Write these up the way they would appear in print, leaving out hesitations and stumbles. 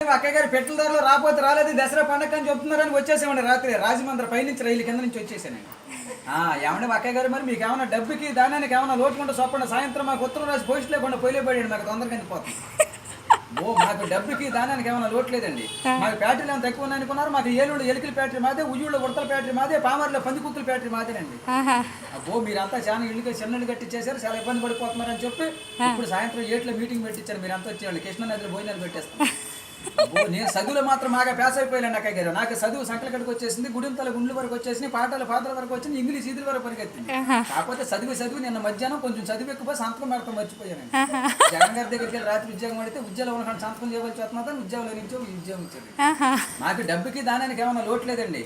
అక్కయ్య గారు పెట్రోల్ ధరలు రాకపోతే రాలేదు దసరా పండగ అని చెప్తున్నారని వచ్చేసామండి రాత్రి రాజమండ్రి పైనుంచి రైలు కింద నుంచి వచ్చేసానండి. ఏమంటే అక్కయ్య గారు మరి మీకు ఏమైనా డబ్బుకి దానానికి ఏమైనా లోటుకుంటే చొప్పండి సాయంత్రం మాకు ఉత్తరం రాసి పోస్ట్ లేకుండా పోయిపోయాడు మాకు తొందరగా వెళ్ళిపోతుంది. మాకు డబ్బుకి దానానికి ఏమైనా లోటు లేదండి. మాకు బ్యాటరీలు ఏమైనా తక్కువ ఉన్నాయి అనుకున్నారు. మాకు ఏలూరు ఎలికల బ్యాటరీ మాదే, ఉయ్యూళ్ళ ఉడతల బ్యాటరీ మాదే, పామర్లో పందికుక్కల బ్యాటరీ మాదేనండి. మీరంతా చాలా ఇల్లు చిన్న ఇల్లు కట్టించేశారు, చాలా ఇబ్బంది పడిపోతున్నారని చెప్పి ఇప్పుడు సాయంత్రం 7 మీటింగ్ పెట్టించారు. మీరు అంతా వచ్చేవాళ్ళు కృష్ణా నదిలో భోజనాలు పెట్టేస్తాం. నేను చదువులో మాత్రం బాగా పేస అయిపోయాను అక్కయ్య గారు. నాకు చదువు సంకల కడికి వచ్చేసింది, గుడింతల గుండ్ల వరకు వచ్చేసింది, పాటల వరకు వచ్చింది, ఇంగ్లీష్ ఈదుల వరకు పరిగెత్తింది. కాకపోతే చదువు నిన్న మధ్యాహ్నం కొంచెం చదువు ఎక్కువ సంతకం పెడతాం మర్చిపోయాను. జగన్ గారి దగ్గరికి వెళ్ళి రాత్రి ఉద్యోగం పడితే ఉద్యోగంలో ఉన్న సంతకం చేయవలసి వస్తున్నా ఉద్యోగంలో నుంచి ఉద్యోగం ఇచ్చారు. మాకు డబ్బుకి దానానికి ఏమైనా లోటు లేదండి.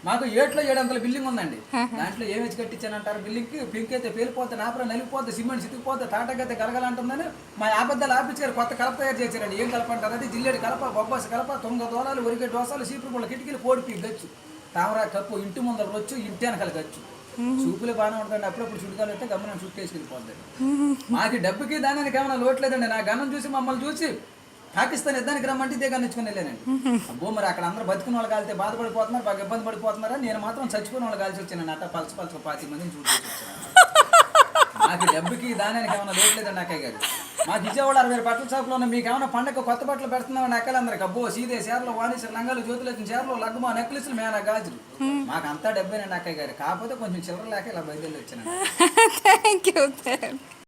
మాకు 700 బిల్డింగ్ ఉందండి. దాంట్లో ఏమి వచ్చి కట్టించానంటారు బిల్డింగ్ కి పింక్ అయితే పేలిపోతే నాపర నలిగిపోతే సిమెంట్ సితికిపోతే తాటకైతే గలగలంటుందని మా ఆబద్దాలు ఆఫీస్ గారు కొత్త కలప తయారు చేశారండి. ఏం కలపంటారు అది జిల్లేడు కలప, బొబ్బాసి కలప, 9 దోలాలు, ఒరిగే దోసాలు, సీపురు పుల్ల కిటికీలు, పోడిపి గచ్చు, తామరా కప్పు, ఇంటి ముందర రొచ్చు, ఇంటి వెనకాల గచ్చు. చూపులే బాగానే ఉంటుందండి. అప్పుడప్పుడు చుట్టుకాలు అయితే గమనం చుట్టేసుకెళ్ళిపోతుంది. మాకు డబ్బుకి దానికి ఏమైనా లోటు లేదండి. నా గమనం చూసి మమ్మల్ని చూసి పాకిస్తాన్ యుద్ధానికి రమ్మంటే ఇదే గన్నించుకుని వెళ్ళానండి. మరి అక్కడ అందరూ బతుకున్న వాళ్ళు కాలితే బాధపడిపోతున్నారు, బాగా ఇబ్బంది పడిపోతున్నారా. నేను మాత్రం చచ్చిపోయిన వాళ్ళు కాల్చి వచ్చానండి. అట్ట పలస 20 మందిని చూసి వచ్చాను. మాకు డబ్బుకి దానికి ఏమైనా లోటు లేదండి అక్కయ్య గారు. మాకు విజయవాడ 60 బట్టల షాపులో ఉన్న మీకు ఏమైనా పండగ కొత్త బట్టలు పెడుతున్నామని అక్కలందరికి అబ్బో సీదే చీరలు, వాణిజ్య లంగాలు, జ్యోతులు వచ్చిన చీరలు, లగ్గుమా, నెక్లెస్లు, మేనా గాజులు. మాకు అంతా డబ్బేనండి అక్కయ్య గారు. కాకపోతే కొంచెం చిల్లర లేక ఇలా బయలుదేరి వచ్చాను. Thank you.